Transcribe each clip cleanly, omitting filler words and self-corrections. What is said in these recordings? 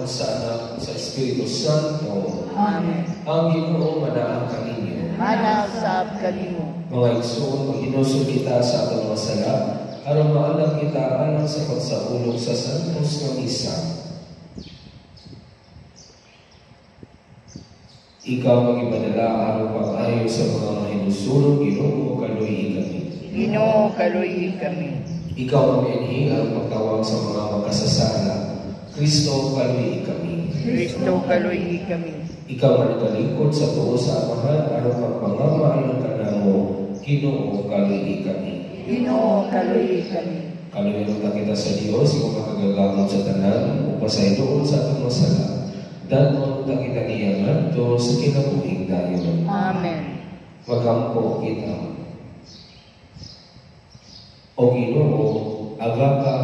sa Anak, sa Espiritu Santo. Amen. Ang Ginoo manaang kaninyo. Manasab kanimo. Mga igsoon, mag-inusog kita sa atong mga sala, aron maalam kita alang sa pagsaulog sa santos ng misa. Ikaw mag-ipadala aron pag-ayo sa mga mahinusulog, Ginoo, kaluyi kami. Ginoo, kaluyi kami. Ikaw mag-inhi aron pagtawag sa mga magkasasala, Kristo, kaluyi kami. Kristo, kaluyi kami. Ikaw nga nagalingkod sa tuo sa Amahan aron pagpangamahalan ka namo, Ginoo, kaluyi kami. Ginoo, kaluyi kami. Kaluyan kita sa Dios, ikaw makagagamot sa tanan, upasayloon sa atong masala. Danon kita niya ngadto sa kinabuhing dayon. Amen. Magampo kita. O Ginoo, agaka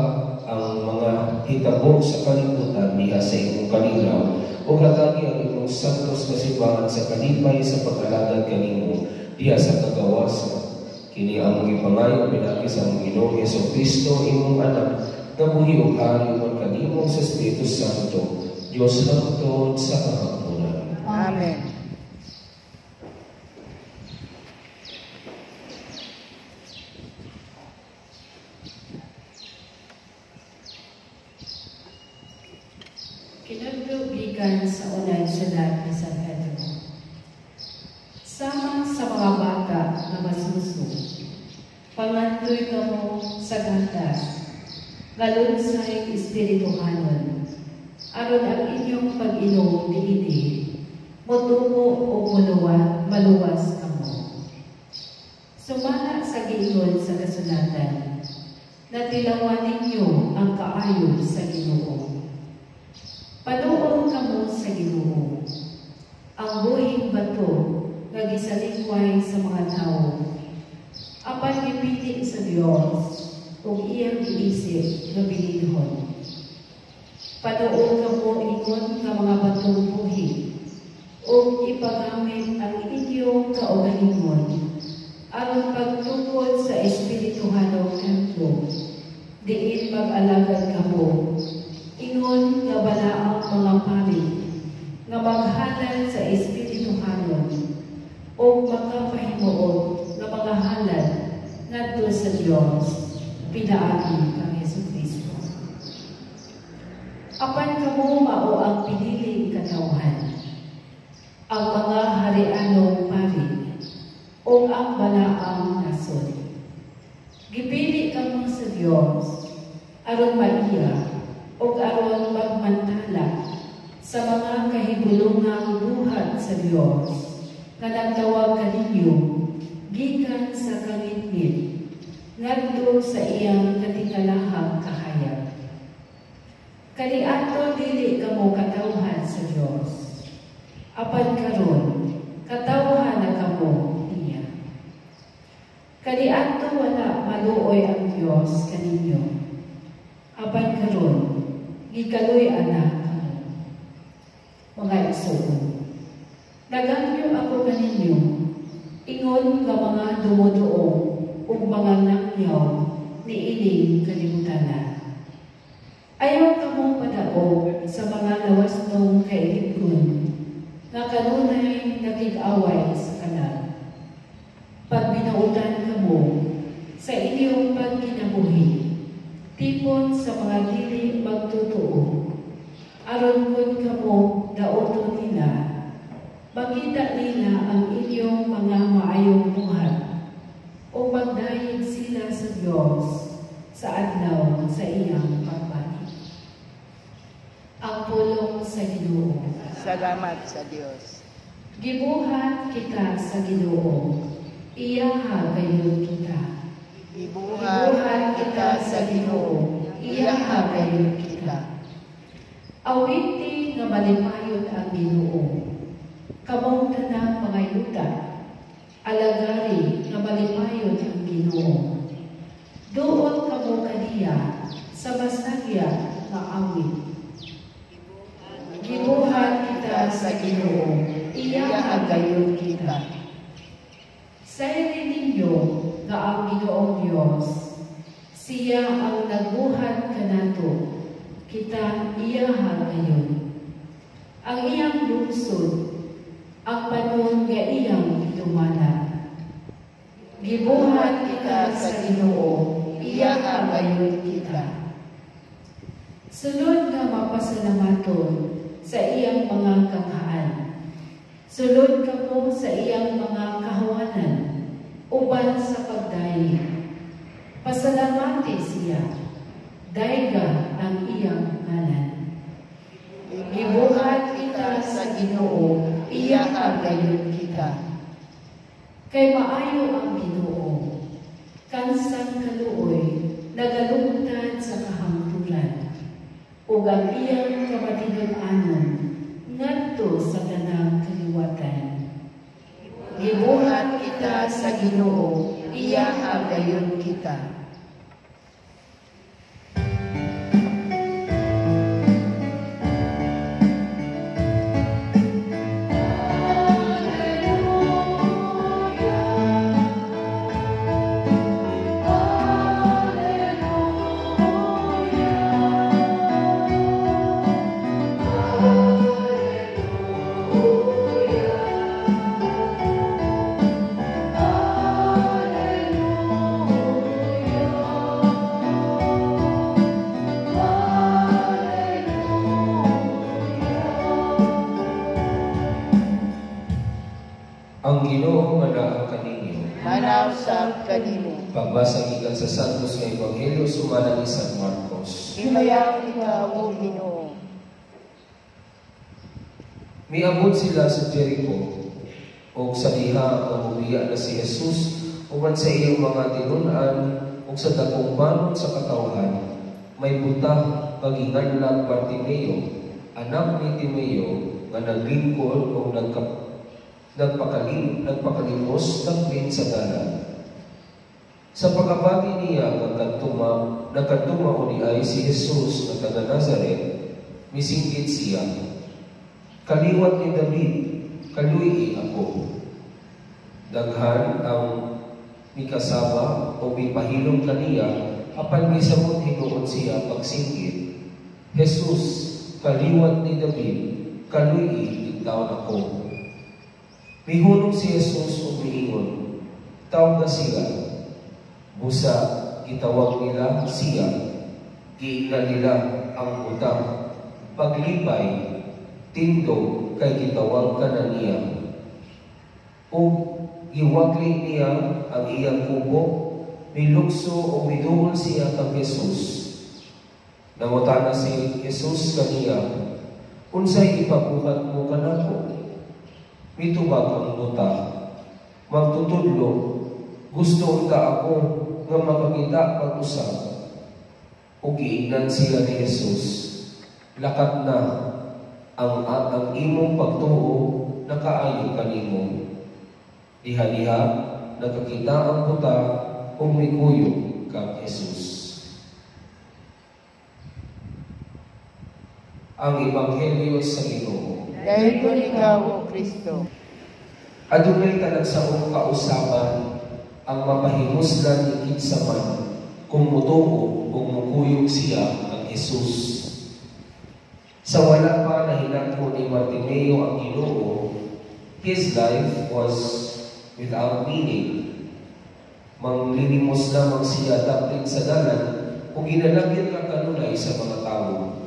ang mga hitabo sa kalibutan niya sa imong kalinaw, o katagi ang imong santos kasimbahan sa kalipay sa pag-alagad kanimo diha sa kagawasan. Kini ang gipangayo pinagi sa among Ginoo Jesucristo, imong anak, nga buhi ug hari man kanimo sa Espiritu Santo, Dios hangtod sa kahapunan. Amen. Kinagdugikan sa unang sulat ni San Pedro. Sama sa mga bata na masuso, pangandoy ka mo sa gatas, galon sa espirituhanon, aron ang inyong pag-inom diidi, motumo o maluwas ka mo. Sumala sa giingon sa kasulatan, na tilawan ninyo ang kaayo sa Ginoo. Panuon ka mo sa Ginoo, ang buhing bato nga gisalingway sa mga tao, apan gipili sa Dios ug iyang giisip nga bilinhon. Panuon ka mo ingon nga mga batong buhi, ug ipagamit ang inyong kaugalingon aron pagtungkol sa espirituhanong templo, diin mag-alagad ka mo, ingon nga balaang mga pari, nga maghalal sa espirituhanon, o makapahimuon nga mga halal ngadto sa Dios, pinaagi kang Jesucristo. Apan kamo mao ang piniling katawhan, ang mga harianong pari, o ang balaang nasod. Gipili kamo sa Dios, aron maiya, o aron magmantala sa mga kahigulungang buhat sa Dios, nga nagtawag kaninyo gikan sa kangitngit ngadto sa iyang katingalahang kahayag. Kaniadto dili kamo katawhan sa Dios, apan karon katawhan na kamo niya. Kaniadto wala maluoy ang Dios kaninyo, apan karon gikaloy anak kamo. Mga igsoon, nagangyo ako kaninyo, ingon nga mga dumuduong ug mga nangyaw ni ining kalibutan. Ayaw kamong padaog sa mga lawasnong kailipon nga kanunay nagig-away sa kanal. Pag binautan kamo sa inyong pagkinabuhi, tipon sa mga dili magtotoo, aron kun kamo daoton nila, makita nila ang inyong mga maayong buhat, o magdayeg sila sa Dios sa adlaw sa iyang pagbalik. Ang pulong sa Ginoo. Salamat sa Dios. Gibuhat kita sa Ginoo, iyaha gayon kita. Gibuhat kita sa Ginoo, iyaha gayon kita. Awiti nga malipayon ang Ginoo, kamong tanang mga yuta, alagari nga malipayon ang Ginoo. Doon kamo kaniya sa masagya nga awit. Gibuhat kita sa Ginoo, iyaha gayon kita. Sayri ninyo nga ang Ginoong Dios, siya ang nagbuhat kanato, kita iyaha gayon. ang iyang lungsod, ang panon nga iyang dumana. Gibuhat kita sa Ginoo, iya hagayon kita. Sulod nga mapasalamaton sa iyang mga kakhaan. Sulod kamo sa iyang mga kahawanan, uban sa pagdayi. Pasalamati siya, dayga ang iyang ngalan. Gibuhat kita sa Ginoo, iya hagayon kita. Kay maayo ang Ginoo, kansang kaluoy, nagalungtad sa kahangturan, ug ang iyang kamatinud-anon ngadto sa tanang kaliwatan. Gibuhat kita sa Ginoo, iya hagayon kita. Ang Ginoo manaang kaninyo. Manausap kanimo. Pagbasa gikan sa Santos nga Ebanghelyo sumala ni San Marcos. Himayang ikaw, O Ginoo. Miabot sila sa Jericho o sa diha ang umiya na si Jesus uban sa iyang mga tinunan o sa dakong banon sa katawhan. May butang paginganlang Bartimeo, anak ni Timeo, nga naglingkod o nagpakalimos tagpin sa dalan. Sa pagkabati niya nagkatuma o ni ay si Jesus na taga Nazaret, misingkit siya. Kaliwat ni David, kaluyi ako. Daghan ang mikasaba o mipahilong kaniya, apan misabot hinuon siya pagsingkit. Jesus, kaliwat ni David, kaluyi taon ako. Mihulog si Jesus o miingon, tawag na siya. Busa, gitawag nila siya. Giingnan nila ang butang. Paglipay, tindog kay gitawag ka na niya. O giwagli niya ang iyang kubo, milukso o miduol siya kang Jesus. Nangutana si Jesus kaniya, unsay ipabuhat mo kanako? Mitubag ang buta. Magtutudlo, gusto ka ako nga makakita pag-usap. O giingnan siya ni Jesus, lakat na ang imong pagtuo nakaayo kanimo. Diha-diha, nakakita ang buta kung mikuyo kang Jesus. Ang Ebanghelyo sa Ginoo. Dahil ko ikaw, O Kristo. Adunay talagsaong kausaban ang mapahimuslan ni kinsa man kung mutuo kung mukuyog siya ang Jesus. Sa wala pa na hinatmo ni Bartimeo ang Ginoo, his life was without meaning. Manglinimos lamang siya daplin sa dalan kung ginalagyan ka kanunay sa mga tao.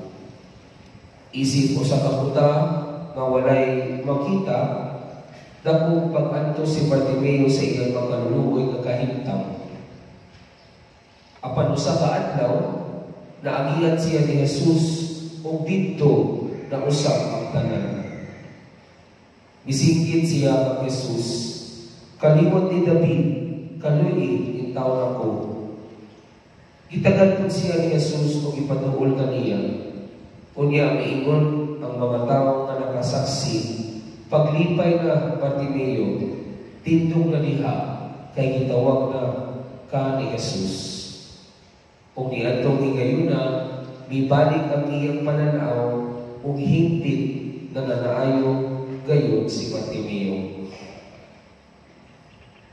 Isip o sa kabuta nga walay makita, dako pag-anto si Bartimeo sa iyang makaluluoy nga kahimtang. Apan usa ka adlaw, naagihan siya ni Jesus o dito na usap ang tanan. Misingkit siya kang Jesus, kalimot ni David, kaluyi in taon ako. Gitagad po siya ni Jesus o ipaduol kaniya. Unya miingon ang mga tao nga nakasaksi, paglipay na Bartimeo, tindog na diha, kay gitawag na ka ni Jesus. Kung niadtong hingayuna, mibalik ang iyang pananaw, ug hingpit na nanaayo gayon si Bartimeo.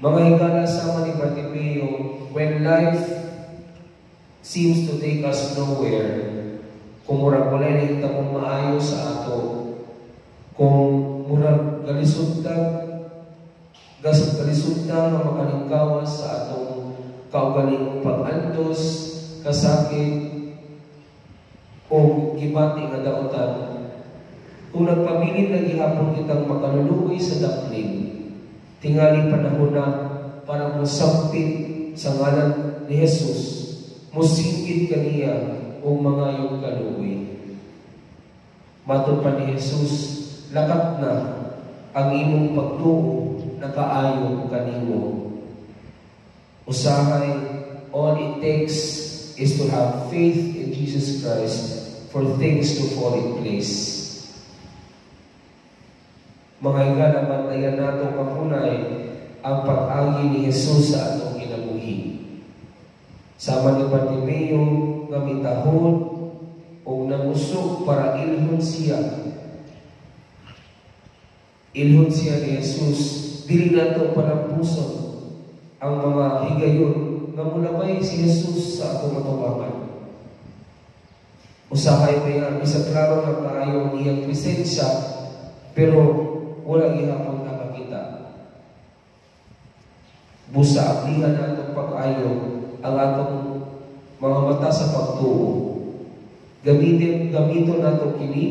Mga higala sama ni Bartimeo, when life seems to take us nowhere, kung murag wala na hitamong maayo sa ato, lisod na nga makalingkawas sa atong kaugalingong pag-antos, kasakit, o gibati nga daotan. Kung nagpabilin na gihapon kitang makaluluoy sa dakling, tingali panahon na para musampit sa ngalan ni Jesus, musingkit kaniya o mga iyong kaluoy. Matod pa ni Jesus, lakat na ang imong pagtuo na kaayo kanimo. Usahay, all it takes is to have faith in Jesus Christ for things to fall in place. Mga iga, nabantayan nato kapunay ang pag-agi ni Jesus sa atong kinabuhi. Sama ni Bartimeo nga mitahon o nangusog para ilhon siya. Ilhon siya ni Jesus, dili nato panampuson ang mga higayon nga mulabay si Jesus sa atong matubangan. Usahay may isa klaro na kaayo ang iyang presensya, pero wala ihapon nakakita. Busa ablihan na atong pag-ayo ang atong mga mata sa pagtuo. Gamiton nato kini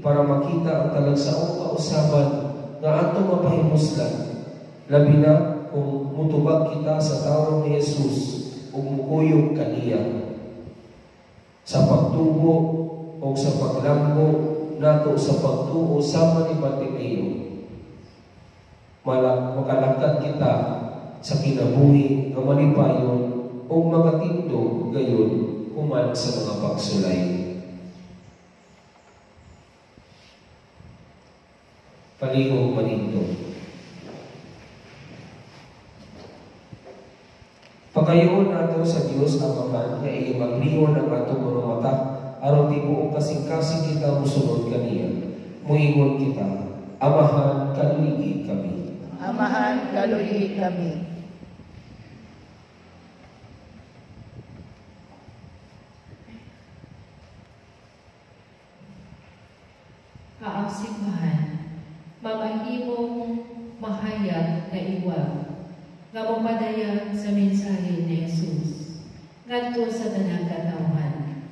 para makita ang talagsaong kausaban nga atong mapahimuslan. Labi na kung mutubag kita sa tawag ni Jesus o mukuyog kaniya. Sa pagtubo o sa paglambo nato sa pagtuo sama ni Bartimeo, makalangkad kita sa kinabuhi nga malipayon o makatindog gayon human sa mga pagsulay. Palihog manindog. Pagayon nato sa Dios Amahan nga iyang maglihon ang atong mga mata aron tibuok kasing-kasing kita musunod kaniya. Muingon kita, Amahan, kaluyi kami. Amahan, kaluyi kami. Kaangsibahan, mamahimong mahayag na iwag, nga mamadayan sa mensahe ni Jesus, ngadto sa tanang katawhan,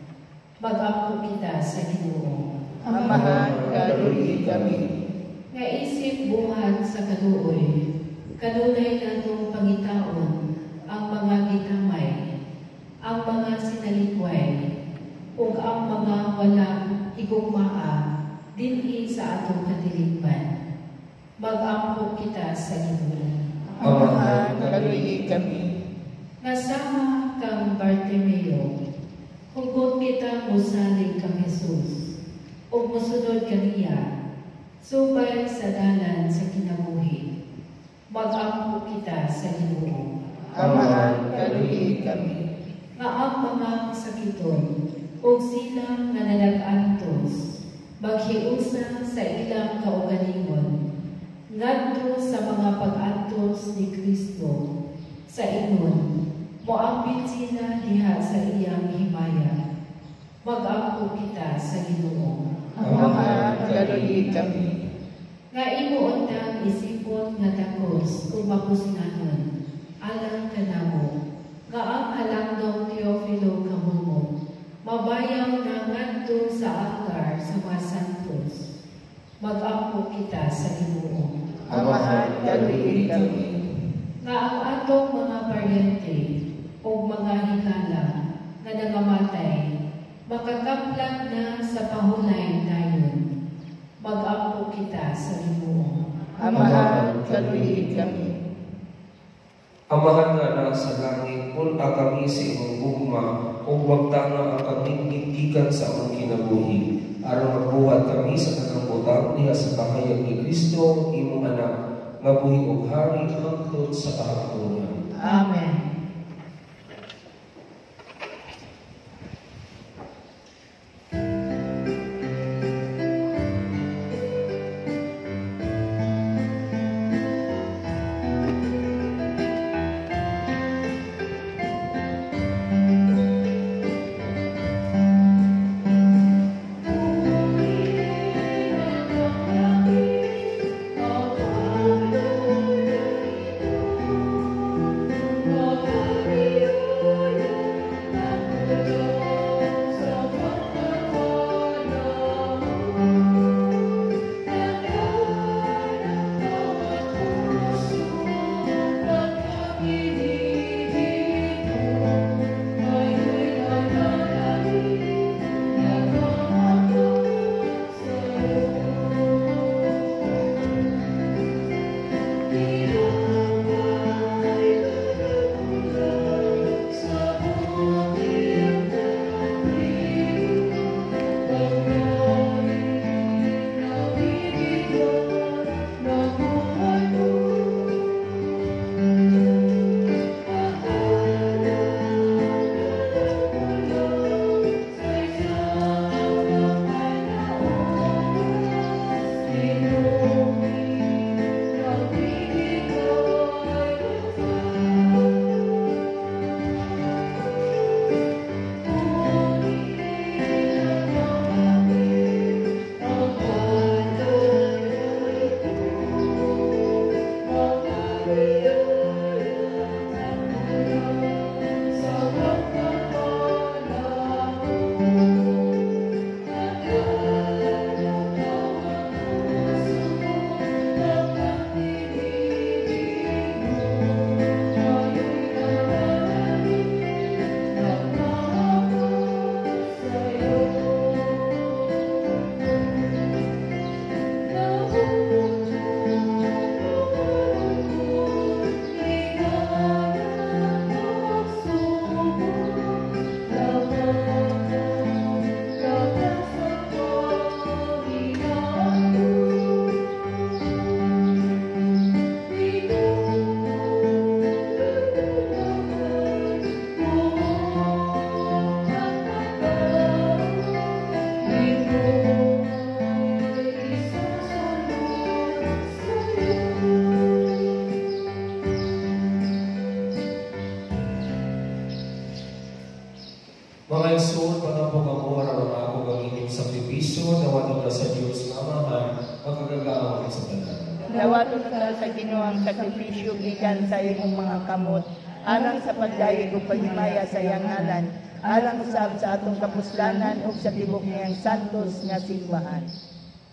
mag-ampo kita sa Ginoo. Amahan, kaluyi kami. Nga isip buhat sa kaluoy, kanunay natong pangitaon ang mga gitamay, ang mga sinalikway, ug ang mga walang higugmaa dinhi sa atong katilikban. Mag-ampo kita sa Ginoo. Amahan, kaluyi kami. Nasama kang Bartimeo, hugot kita musalig kang Jesus, ug musunod kaniya, subay sa dalan sa kinabuhi. Mag-ampo kita sa Ginoo. Amahan, kaluyi kami. Nga ang mga sakiton, ug sila nga nanag-antos, maghiusa sa ilang kaugalingon, ngadto sa mga pag-antos ni Kristo, sa inon, moambit sila diha sa iyang himaya. Mag-ampo kita sa Ginoo. Amahan, kaluyi kami. Nga imuundang isipon nga takos kung mapusnanon, alang kanamo, nga ang halangdong Teofilo kamumo, mabayaw na ngadto sa altar sa mga santos. Mag-ampo kita sa Ginoo. Amahan, kaluyi kami. Nga ang atong mga paryente o mga higala nga nangamatay, makakaplag na sa pahulay dayon. Mag-ampo kita sa Ginoo. Amahan, kaluyi kami. Amahan nga na sa langit, kung kami sa imong gugma, o wagtanga ang katingin gikan sa among kinabuhi, aron magbuhat kami sa kanang butang diha sa kahayag ni Kristo, imong anak, nga buhi og hari hangtod sa kahapon. Amen. akong sa tanan. Dawaton ta sa Ginoo ang sakripisyo gikan sa imong mga kamot, alang sa pagdayeg ug paghimaya sa iyang ngalan, alang usab sa atong kapuslanan ug sa tibok niyang santos nga simbahan.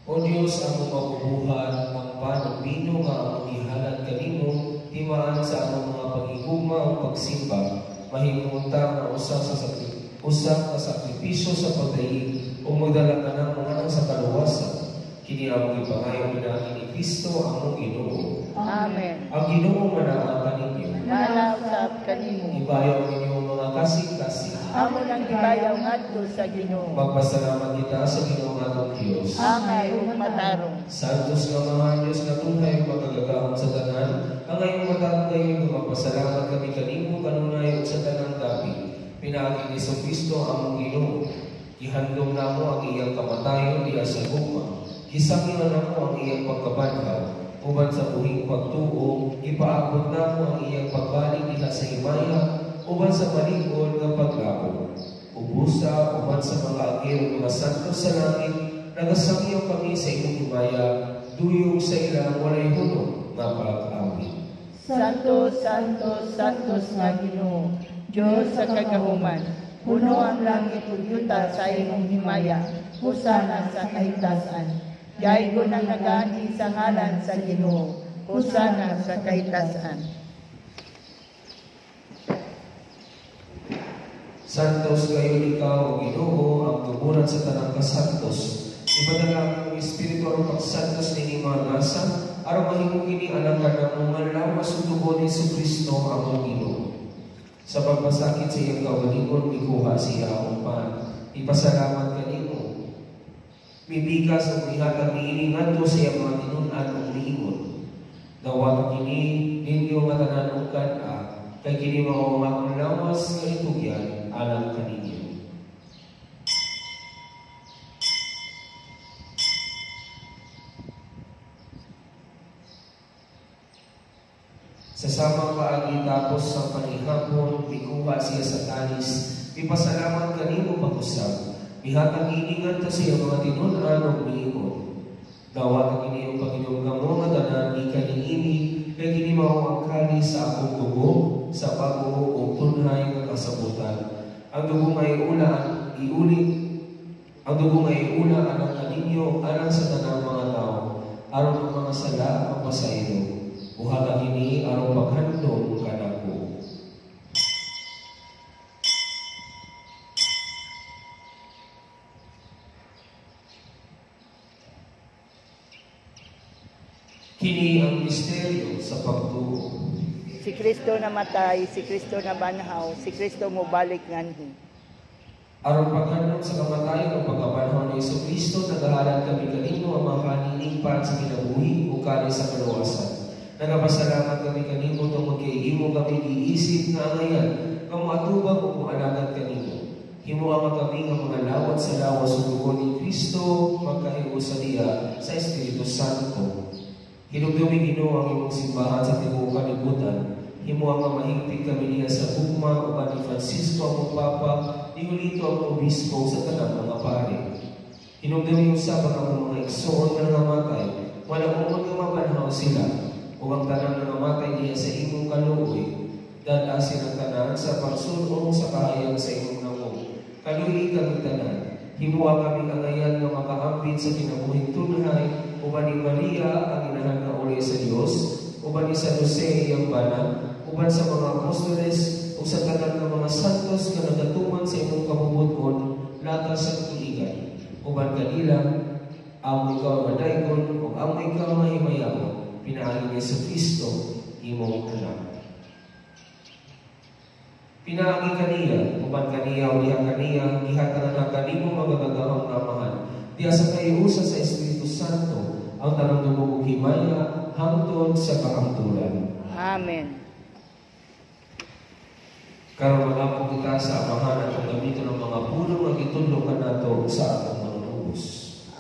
O Diyos, ang mabubuhat, ang panagpino nga ang ihalad kanimo, timaan sa among mga pag-igugma o pagsimba, mahimunta na usa ka sakripisyo sa pagdaig o magdala ka ng mga nang sa kaluwasan. Kini among ipangayo pinaagi ni Kristo among Ginoo. Amen. Ang Ginoo manaa kaninyo. Nalausap kanimo. Ibayaw ninyo mga kasing-kasing. Amo nang gibayaw ngadto sa Ginoo. Magpasalamat kita sa Ginoo atong Dios. Angay ug matarong. Santos nga mga Diyos na tunghay magagagahon sa tanan, ang ngayong matang kayo magpasalamat kami kanimo kanunay ug sa tanang gabi. Pinaagi ni Kristo among Ginoo. Ihandom namo ang iyang kamatayon diha sa gugma. Kisangyan namo ang iyang pagkabanhaw. Uban sa buhing pagtuo, ipaabot namo ang iyang pagbalik diha sa himaya. Uban sa maligod nga paglao. Ubusa uban sa mga agil mga santos sa langit, nagasangyaw kami sa imong himaya, duyong sa ilang walay hunong nga pag-awit. Santos, Santos, Santos nga Ginoo, Diyos sa kagahuman, puno ang langit ug yuta sa imong himaya, husana sa kaitasan. Gaygo nang nagaani sa ngalan sa Ginoo, husana sa kaitasan. Santos kayo ikaw, Ginoo, ang tuburan sa tanang kasantos. Ipadala ang Espiritu aron pagsantos ni mga nasa, aron mahimong kini alang ka ng mga lawas ug tubo ni Kristo ang Ginoo. Sa pagpasakit sa iyang kaugalingon, ikuha siya akong pan. Ipasalamat kanimo. Mibigas ang ihatag niiningan to sa iyang mga tinunan ng liingon. Dawat kini ninyo matananukan kay kini mao ang lawas nga itugyan alang kaninyo. Sa samang paagi tapos sa panihapon, ikuha siya sa tanis, ipasalamat kanimo pag-usab. Ihatag iningan ta siya mga tinunan o miingon. Dawat ang iniyong Panginoong kamo nga tanan di kaniini, kay kini mao ang kali sa akong dugo, sa bago o tunhay nga kasabutan. Ang dugo nga iula, ang dugo nga iula alang kaninyo, alang sa tanang mga tao, aron ang mga sala magpasaylo. Buhaga kini aron paghandom kanako. Kini ang misteryo sa pagtuo. Si Kristo namatay, si Kristo nabanhaw, si Kristo mo balik nganhi. Aron paghandom sa kamatayon o pagkabanhaw ni Kristo, nagahalan kami kanino ang mga kaniningpan sa kinabuhi o kani sa kaluwasan. Nagapasalamat kami kanimo tungod kay imo kami giisip nga ngayon, kamuatubang o mualagan kanimo. Himuha kami nga mga lawat sa lawas sa dugo ni Kristo, magkahiusa niya sa Espiritu Santo. Hinugdumi Ginoo ang imong simbahan sa tibuok kalibutan. Himuha nga mahigpit kami niya sa ugma o ni Francisco ang Papa, ni Julito ang Obispo sa tanang mga pare. Hinugdumi usab ang mga igsoon nga nangamatay, wala nga mabanhaw sila, o ang tanang nangamatay niya sa imong kaluoy, dadasin ang tanan sa pagsulong sa kahayag sa imong namo. Kaluoy kami tanan. Himuha kami angayan nga makaambit sa kinabuhing tunhay, uban ni Maria ang inahan nga uli sa Dios, uban ni San Jose iyang bana, uban sa mga apostoles, o sa tanan ng mga santos nga nagatuman sa imong kabubuton, latas sa tuigan. Uban kanila, amo ikaw ang madaygon, o amo ikaw ang mahimayamon, pinaagi ni Kristo, imong anak. Pinaagi kaniya, uban kaniya o diha kaniya, ihatang na kanimo magagagahang amahan. Diya sa kayusa sa Espiritu Santo, ang tanang dumugog himaya, hangtod sa kahamtulan. Amen. Karon mga kita sa amahan at ang gamiton ng mga pulong ang itulong ka nato sa atong manunubos.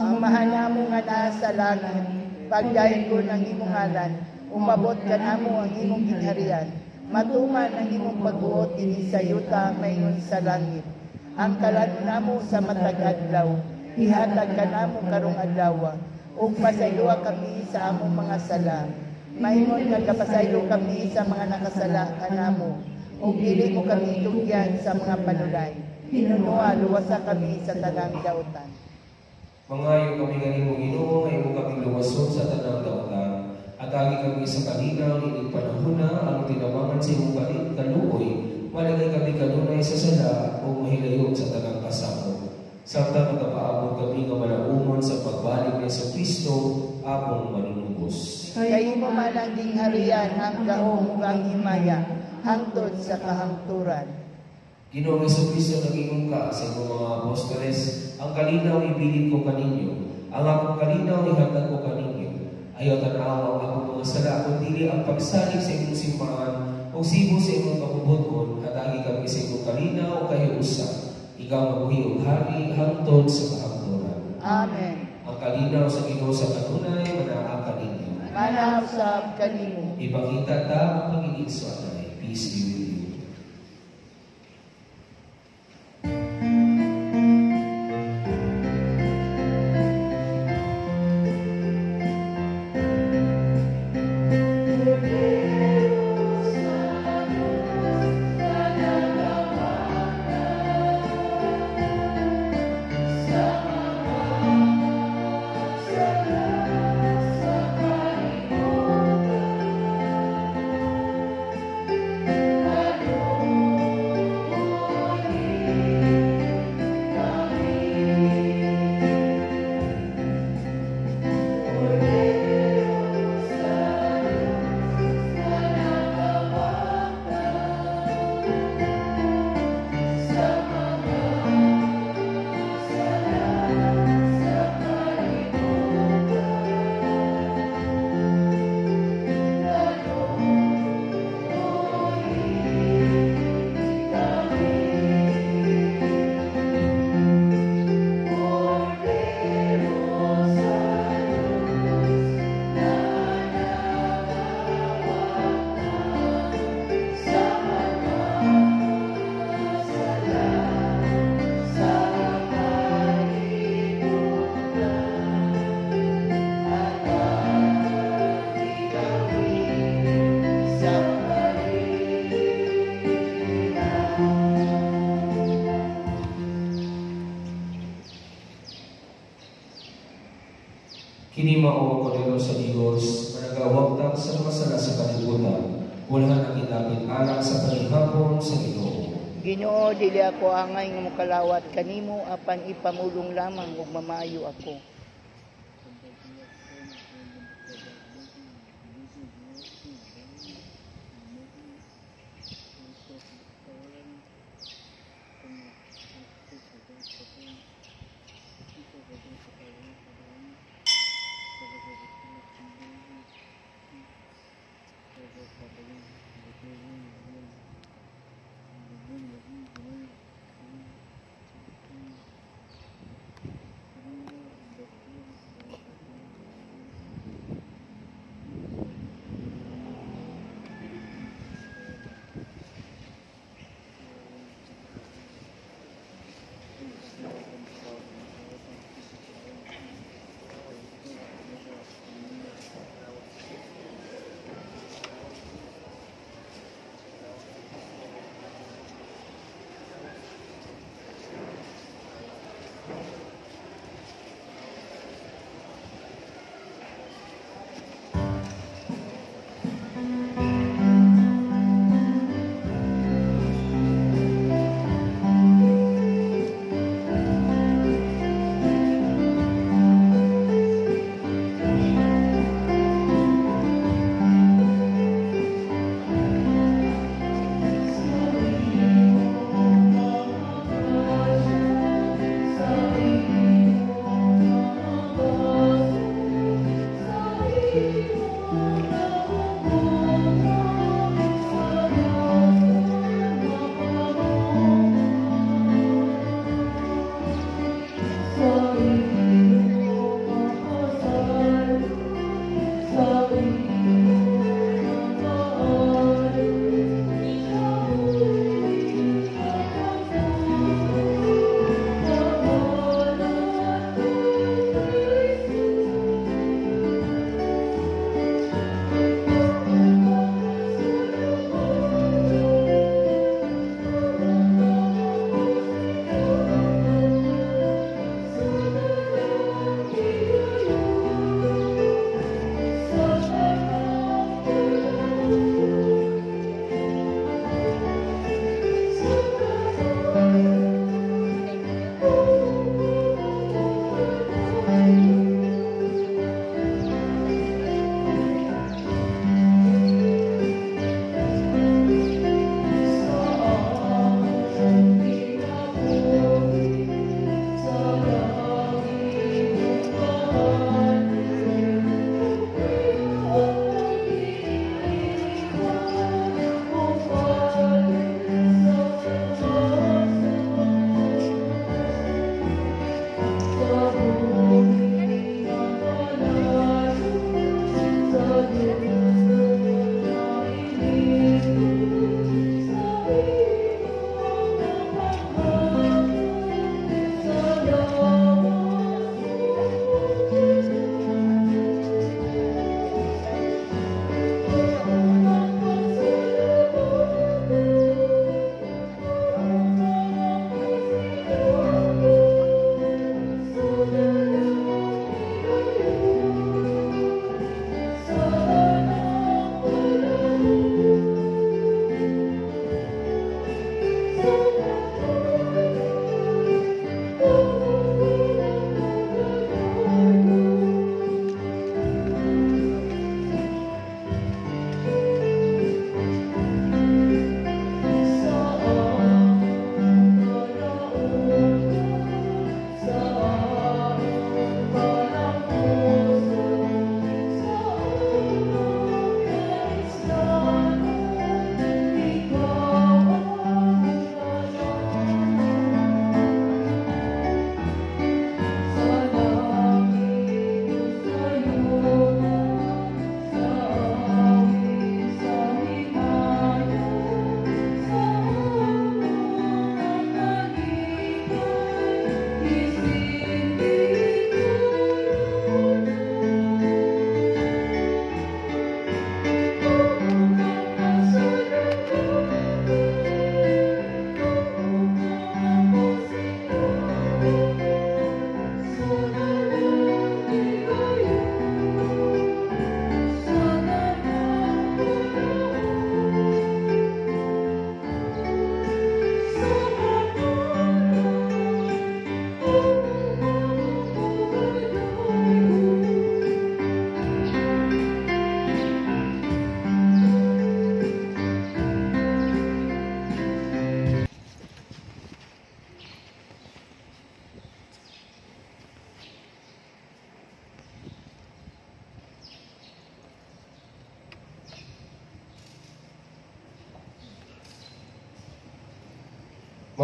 Ang mahal namo nga naa sa langit, pagdayon ko ng imong ngalan, umabot ka namo ang imong ginharian. Matuman ang imong pagbuot dinhi sa yuta mayon sa langit. Ang kalan namo sa matag adlaw, ihatag ka namo karong adlaw. ug pasayloa kami sa among mga sala. Maingon nga kapasaylo kami sa mga nakasala kanamo, ug dili mo kami tugyan sa mga panulay. Hinunua luwasa kami sa tanang daotan. Mangayo kami ganimo Ginoo, nga imo kami luwason sa tanang daotan. At agi kami sa kalinaw ni panahon na ang tinabangan sa imong kaluoy. Malagay kami kanunay sa sala o mahilayon sa tanang kasako. Samtang nagapaabot kami nga malaumon sa pagbalik ni sa Kristo apong manunubos. Kay mo man ang dingharian ang gahom ug ang himaya hangtod sa kahangturan. Ginoong Jesucristo nagingong ka sa imong mga apostoles, ang kalinaw ibilin ko kaninyo, ang akong kalinaw ihatag ko kaninyo. Ayaw tanaw ang akong mga sala, kung dili ang pagsalig sa imong simbahan o sibo sa imong kabubuton, at agi kami sa imong kalinaw o kahiusa. Ikaw mabuhi og hari hangtod sa kahangturan. Amen. Ang kalinaw sa Ginoo sa kanunay manaa kaninyo. Manahusab kanimo. Ipakita ta ang Panginoon sa anay. Peace be with you. Kini mao Kordero sa Dios, managawagtang sa masala sa kalibutan, wala nang itapit alang sa panihapon sa Ginoo. Ginoo, dili ako angay nga mokalawat kanimo apan ipamulong lamang ug mamaayo ako.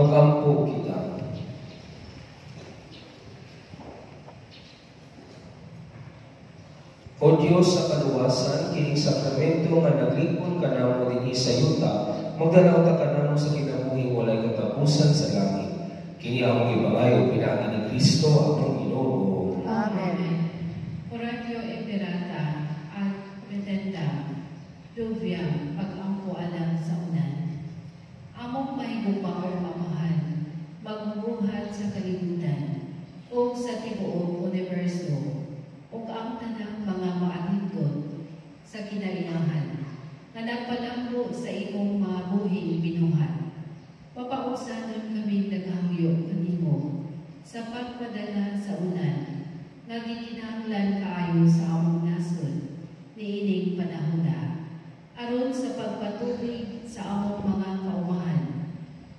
Magampo kita. O Diyos sa kaluwasan, kining sakramento nga naglingkod ka namo dinhi sa yuta, magdalaw ta kanamo sa kinabuhing walay katapusan sa langit. Kini among ibangayo pinaagi ni Kristo atong Ginoo. Amen. Oratio Imperata at Pretenda, Duvia, pag-ampo alang sa unan. Among mahigugma o mamahan, magbubuhat sa kalibutan, o sa tibuok universo, ug ang tanang mga maatidkod sa kinailangan nga nagpalambo sa imong mga buhing binuhat. Papausanon kami naghangyo kanimo sa pagpadala sa unan nga gikinahanglan kaayo sa among nasod niining panahona aron sa pagpatubig sa among mga kaumahan,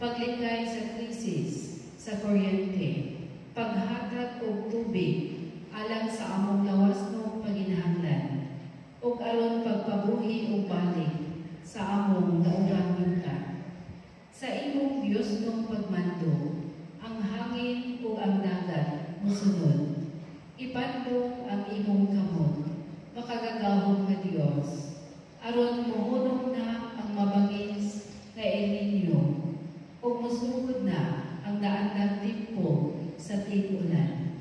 paglikay sa krisis sa kuryente, paghatag og tubig alang sa among lawasnong paginahanglan, ug aron pagpabuhi ug balik sa among daugang yuta. Sa imong Diosnong pagmando, ang hangin ug ang dagat mosunod. Ipandong ang imong kamot, makagagahong nga Dios, aron mohunong na ang mabangis nga El Niño, ug mosugod na ang naandang timpo sa tig-ulan.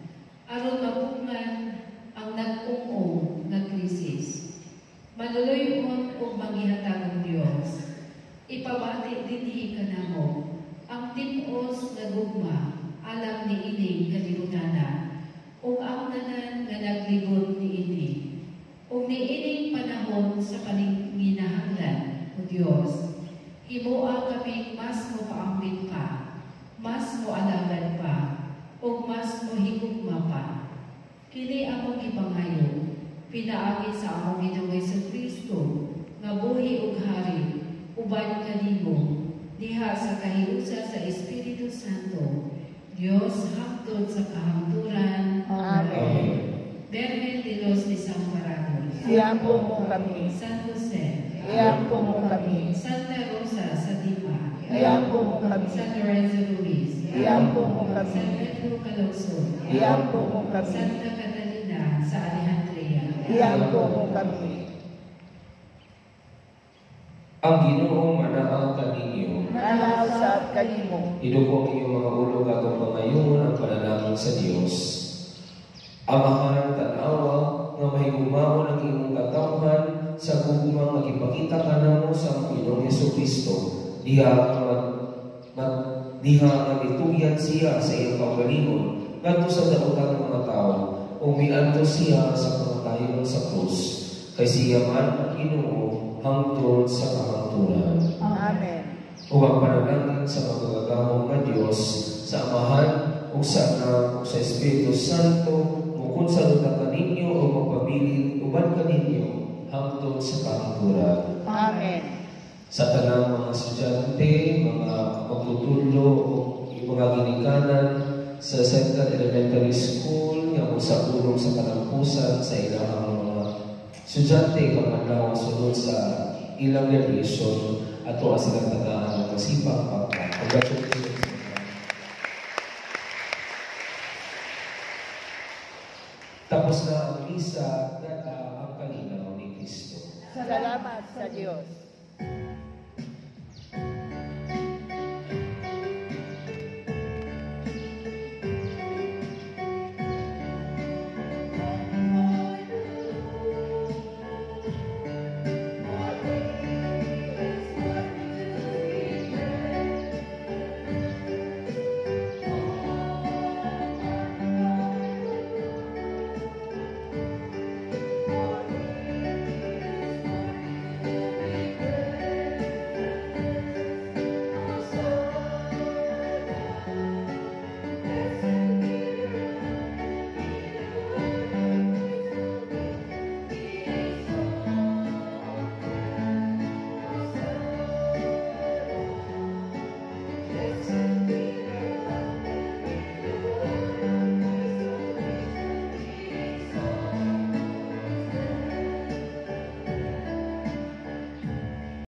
Aron mapungan ang nag-ung-ung na krisis. Maluloyon o manghihatag ang Diyos. Ipabati dinhi kanamo ang tipos nga gugma alang ni ining kalibutanana ug ang tanan nga naglibot ni ini. Ug ni ining panahon sa paninginahanglan o Diyos, himuha kami mas mopaambit pa, mas moalagad pa, o mas mohigugma pa. Kini among ipangayo, pinaagi sa among Ginoong Jesucristo, nga buhi ug hari, uban kanimo, diha sa kahiusa sa Espiritu Santo, Dios hangtod sa kahangturan. Amen. Virgen de los Desamparados, Iampo mo kami. San Jose, Iampo mo kami. Santa Rosa sa Lima, Iampo mo kami. San Lorenzo Ruiz, Iampo mo San kami. Pedro Calauso, Iampo mo kami. Santa Catalina sa Alejandria, Iampo mo kami. Ang Ginoo manaang kaninyo. Nanaw sa kanimo. Idugo ang inyong mga ulo kagong pangayon ang panalangin sa Dios. Amahan tanawa nga mahigugmaon ang imong katawhan sa gugma nga gipakita kanamo sa Ginoong Jesucristo. Diha nga mituyan siya sa iyang kaugalingon ngadto sa daotang mga tao o miadto siya sa kamatayon sa krus. Kay siya man ang Ginoo hangtod sa kahangturan. Amen. O ang panalangin sa magagahong nga Diyos, sa Amahan, o sa Anak, o sa Espiritu Santo, kung sa luta kaninyo o magpabilin uban kaninyo hangtod sa kahangturan. Amen. Sa tanang mga estudyante, mga magtutulyo o mga ginikanan sa Central Elementary School, nga sa pulong sa kalampusan sa ilang mga estudyante kamanlaw sunod sa ilang graduation at tuwa silang tagaan ng masipag pagkakagatuloy. Tapos na ang misa at ang kalinaw ni Kristo. Salamat sa Diyos.